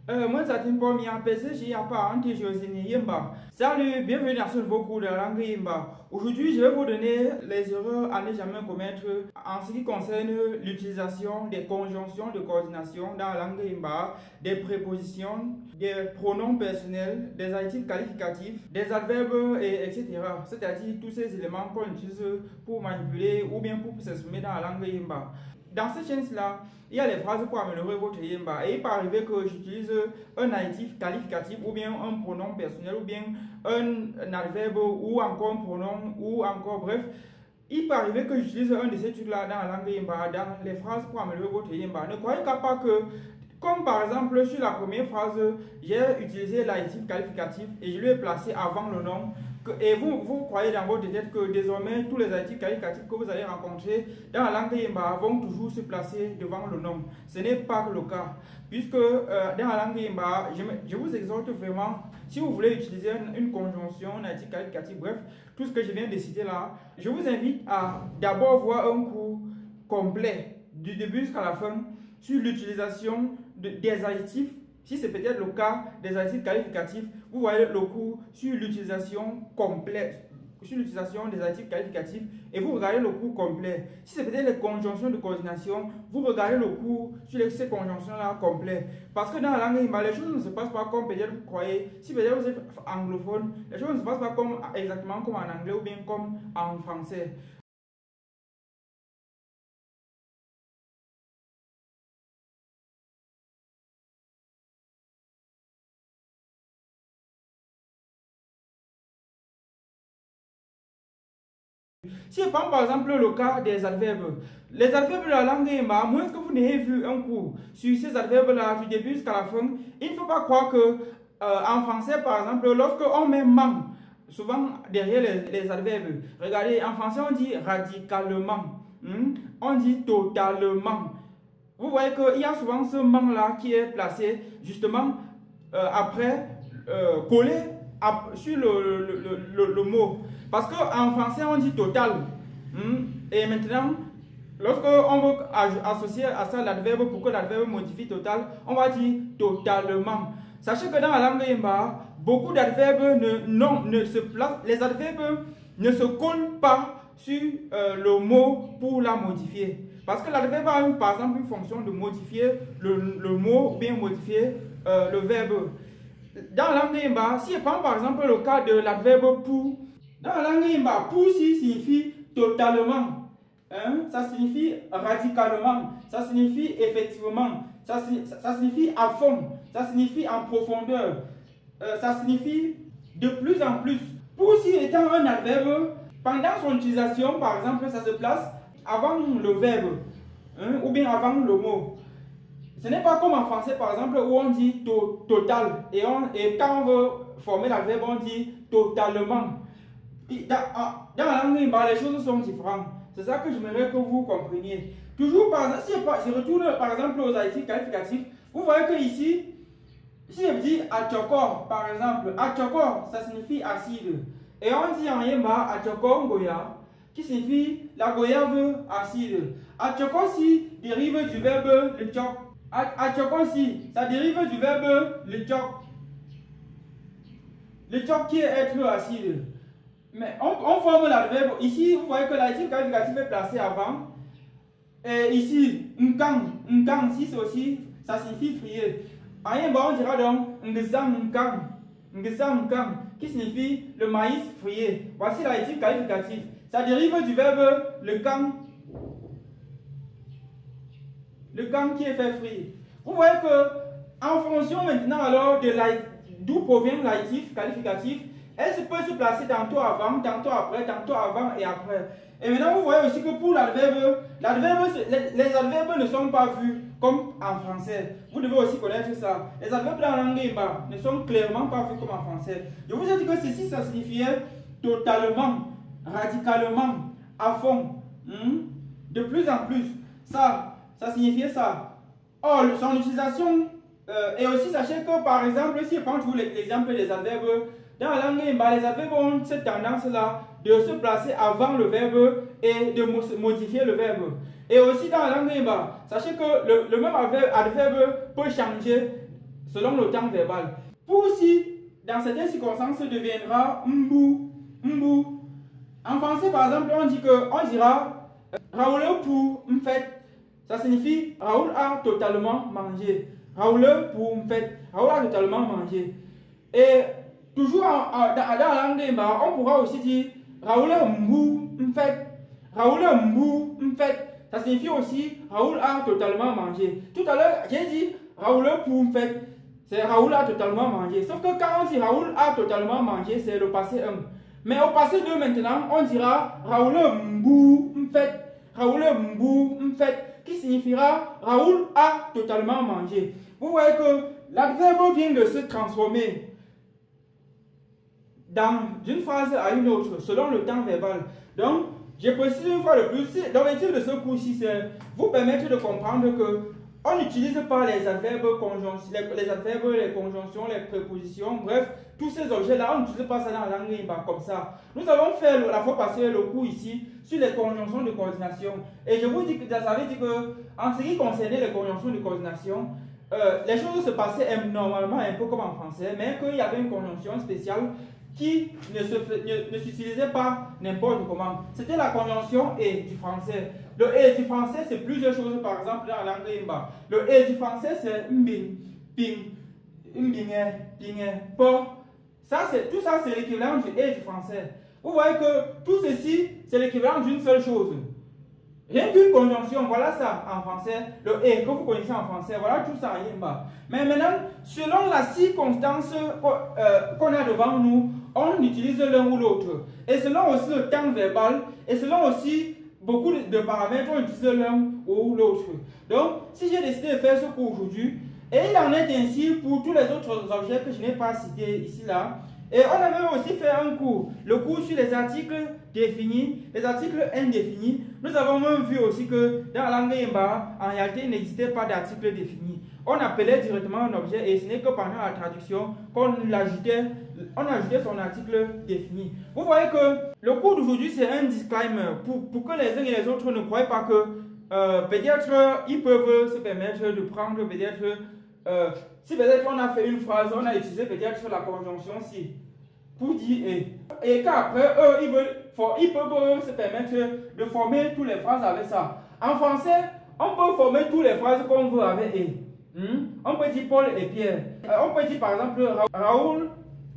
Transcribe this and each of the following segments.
Moi, ça t'importe, mi PC, j'ai pas anti-Josine Yimba. Salut, bienvenue dans ce nouveau cours de la langue Yimba. Aujourd'hui, je vais vous donner les erreurs à ne jamais commettre en ce qui concerne l'utilisation des conjonctions de coordination dans la langue Yimba, des prépositions, des pronoms personnels, des adjectifs qualificatifs, des adverbes, etc. C'est-à-dire tous ces éléments qu'on utilise pour manipuler ou bien pour s'exprimer dans la langue Yimba. Dans cette chaîne-là, il y a les phrases pour améliorer votre Yimba. Et il peut arriver que j'utilise un adjectif qualificatif ou bien un pronom personnel ou bien un adverbe ou encore un pronom ou encore bref. Il peut arriver que j'utilise un de ces trucs-là dans la langue Yimba, dans les phrases pour améliorer votre Yimba. Ne croyez pas que, comme par exemple sur la première phrase, j'ai utilisé l'adjectif qualificatif et je lui ai placé avant le nom. Et vous croyez dans votre tête que désormais tous les adjectifs qualificatifs que vous allez rencontrer dans la langue Yimba vont toujours se placer devant le nom. Ce n'est pas le cas. Puisque dans la langue Yimba, je vous exhorte vraiment, si vous voulez utiliser une conjonction, un adjectif qualificatif, bref, tout ce que je viens de citer là, je vous invite à d'abord voir un cours complet du début jusqu'à la fin sur l'utilisation des adjectifs. Si c'est peut-être le cas des adjectifs qualificatifs, vous voyez le cours sur l'utilisation complète, sur l'utilisation des adjectifs qualificatifs et vous regardez le cours complet. Si c'est peut-être les conjonctions de coordination, vous regardez le cours sur ces conjonctions-là complets. Parce que dans la langue Yimba, les choses ne se passent pas comme peut-être vous croyez. Si peut-être vous êtes anglophone, les choses ne se passent pas exactement comme en anglais ou bien comme en français. Si je prends par exemple le cas des adverbes, les adverbes de la langue Yimba, à moins que vous n'ayez vu un cours sur ces adverbes-là du début jusqu'à la fin, il ne faut pas croire que en français par exemple, lorsque on met man, souvent derrière les adverbes, regardez, en français on dit radicalement, on dit totalement. Vous voyez qu'il y a souvent ce man-là qui est placé justement après, collé sur le mot. Parce qu'en français, on dit total. Et maintenant, lorsque on veut associer à ça l'adverbe pour que l'adverbe modifie total, on va dire totalement. Sachez que dans la langue Yimba, beaucoup d'adverbes ne se placent, les adverbes ne se collent pas sur le mot pour la modifier. Parce que l'adverbe a par exemple une fonction de modifier le mot ou bien modifier le verbe. Dans la langue Yimba, si je prends par exemple le cas de l'adverbe pour, dans la langue Yimba, pour signifie totalement, ça signifie radicalement, ça signifie effectivement, ça signifie à fond, ça signifie en profondeur, ça signifie de plus en plus. Pour si étant un adverbe, pendant son utilisation, par exemple, ça se place avant le verbe, ou bien avant le mot. Ce n'est pas comme en français, par exemple, où on dit total. Et quand on veut former l'adverbe, on dit totalement. Dans la langue Yimba, les choses sont différentes. C'est ça que j'aimerais que vous compreniez. Toujours, par exemple, si je retourne par exemple aux adjectifs qualificatifs, vous voyez que ici, si je dis achokor, par exemple, achokor, ça signifie acide. Et on dit en Yimba achokor goya, qui signifie la goyave acide. Achokor si dérive du verbe le chok. Achokor-si, ça dérive du verbe le chok. Le chok qui est être acide. Mais on forme l'adverbe. Ici, vous voyez que l'adjectif qualificatif est placé avant. Et ici, nkang, si c'est aussi, ça signifie frier. En Yimba, on dira donc nkang, qui signifie le maïs frié. Voici l'adjectif qualificatif. Ça dérive du verbe le kang. Le kang qui est fait frire. Vous voyez que, en fonction maintenant alors de d'où provient l'adjectif qualificatif, elle peut se placer tantôt avant, tantôt après, tantôt avant et après. Et maintenant, vous voyez aussi que pour l'adverbe, les adverbes ne sont pas vus comme en français. Vous devez aussi connaître ça. Les adverbes dans la langue Yimba ne sont clairement pas vus comme en français. Je vous ai dit que ceci, ça signifiait totalement, radicalement, à fond, de plus en plus. Ça signifiait ça. Or, son utilisation, et aussi sachez que par exemple, si je prends toujours l'exemple des adverbes, dans la langue Yimba, les adverbes ont cette tendance-là de se placer avant le verbe et de modifier le verbe. Et aussi dans la langue Yimba, sachez que le même adverbe peut changer selon le temps verbal. Pour si, dans certaines circonstances, deviendra mbu, mbu. En français, par exemple, on dira Raoul pour m'fait. Ça signifie Raoul a totalement mangé. Raoul pour m'fait. Raoul a totalement mangé. Et toujours dans la langue Imba, on pourra aussi dire Raoul mbu m'fait. Raoul mbu m'fait. Ça signifie aussi Raoul a totalement mangé. Tout à l'heure, j'ai dit Raoul pour m'fait. C'est Raoul a totalement mangé. Sauf que quand on dit Raoul a totalement mangé, c'est le passé 1. Mais au passé 2 maintenant, on dira Raoul mbu m'fait. Raoul mbu m'fait, qui signifiera Raoul a totalement mangé. Vous voyez que l'adverbe vient de se transformer d'une phrase à une autre, selon le temps verbal. Donc, je précise une fois de plus, l'objectif de ce cours-ci, c'est vous permettre de comprendre que on n'utilise pas les adverbes, les conjonctions, les prépositions, bref, tous ces objets-là, on n'utilise pas ça dans la langue Imba comme ça. Nous avons fait la fois passée le cours ici sur les conjonctions de coordination. Et je vous dis que ça veut dire que, en ce qui concernait les conjonctions de coordination, les choses se passaient normalement un peu comme en français, mais qu'il y avait une conjonction spéciale qui ne s'utilisait pas n'importe comment. C'était la conjonction et du français. Le et du français, c'est plusieurs choses, par exemple, dans la langue Imba. Le et du français, c'est mbing, ping, mbingé, pingé, po. Tout ça, c'est l'équivalent du et du français. Vous voyez que tout ceci, c'est l'équivalent d'une seule chose. Rien qu'une conjonction, voilà ça en français. Le et que vous connaissez en français, voilà tout ça en Imba. Mais maintenant, selon la circonstance qu'on a devant nous, on utilise l'un ou l'autre. Et selon aussi le temps verbal, et selon aussi beaucoup de paramètres, on utilise l'un ou l'autre. Donc, si j'ai décidé de faire ce cours aujourd'hui, et il en est ainsi pour tous les autres objets que je n'ai pas cités ici là. Et on avait aussi fait un cours, le cours sur les articles définis, les articles indéfinis. Nous avons même vu aussi que dans la langue Imba, en réalité, il n'existait pas d'article défini. On appelait directement un objet et ce n'est que pendant la traduction qu'on ajoutait son article défini. Vous voyez que le cours d'aujourd'hui, c'est un disclaimer pour que les uns et les autres ne croient pas que peut-être ils peuvent se permettre de prendre peut-être... si peut-être on a fait une phrase, on a utilisé peut-être la conjonction si pour dire et qu'après eux ils peuvent se permettre de former toutes les phrases avec ça. En français, on peut former toutes les phrases qu'on veut avec et. On peut dire Paul et Pierre. On peut dire par exemple Raoul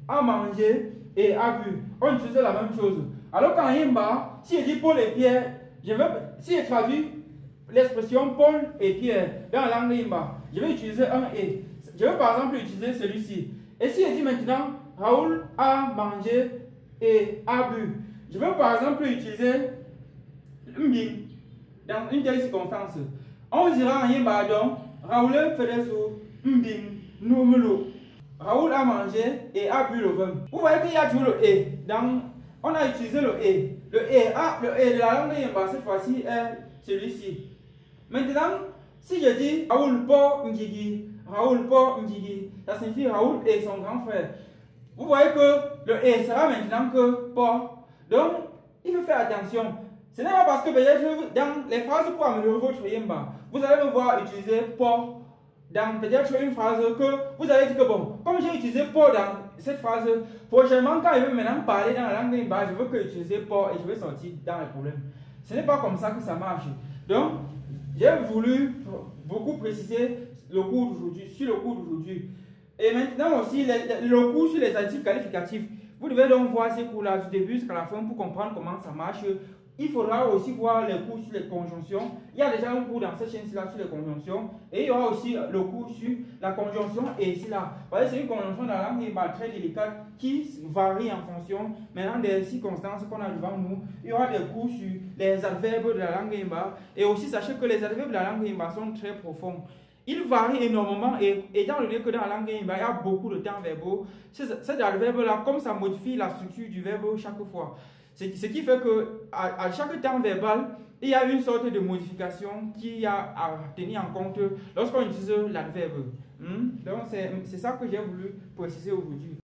a mangé et a bu. On utilise la même chose. Alors qu'en Imba, si je dis Paul et Pierre, si je traduis l'expression Paul et Pierre dans la langue Imba, je vais utiliser un et. Je vais par exemple utiliser celui-ci. Et si je dis maintenant Raoul a mangé et a bu, je vais par exemple utiliser mbing dans une telle circonstance. On dira en Imba donc Raoul fait des mbing numelo. Raoul a mangé et a bu le vin. Vous voyez qu'il y a toujours le et. On a utilisé le et. Le et de la langue Imba cette fois-ci est celui-ci. Maintenant, si je dis Raoul po Ngigi, Raoul po Ngigi, ça signifie Raoul et son grand frère. Vous voyez que le et sera maintenant que po. Donc, il faut faire attention. Ce n'est pas parce que peut-être dans les phrases pour améliorer votre Imba, vous allez me voir utiliser po dans peut-être une phrase que vous allez dire que bon, comme j'ai utilisé po dans cette phrase, prochainement quand je vais maintenant parler dans la langue Imba, je veux que utiliser po et je vais sortir dans les problèmes. Ce n'est pas comme ça que ça marche. Donc, j'ai voulu beaucoup préciser le cours d'aujourd'hui. Et maintenant aussi, le cours sur les adjectifs qualificatifs. Vous devez donc voir ces cours-là du début jusqu'à la fin pour comprendre comment ça marche. Il faudra aussi voir les cours sur les conjonctions. Il y a déjà un cours dans cette chaîne-ci sur les conjonctions. Et il y aura aussi le cours sur la conjonction et ici là. Vous voyez, c'est une conjonction dans la langue très délicate qui varie en fonction maintenant des circonstances qu'on a devant nous. Il y aura des cours sur les adverbes de la langue Imba. Et aussi, sachez que les adverbes de la langue Imba sont très profonds. Ils varient énormément et étant donné que dans la langue Imba, il y a beaucoup de temps verbaux, cet adverbe-là, comme ça modifie la structure du verbe chaque fois. Ce qui fait qu'à chaque temps verbal, il y a une sorte de modification qui a à tenir en compte lorsqu'on utilise l'adverbe. Donc, c'est ça que j'ai voulu préciser aujourd'hui.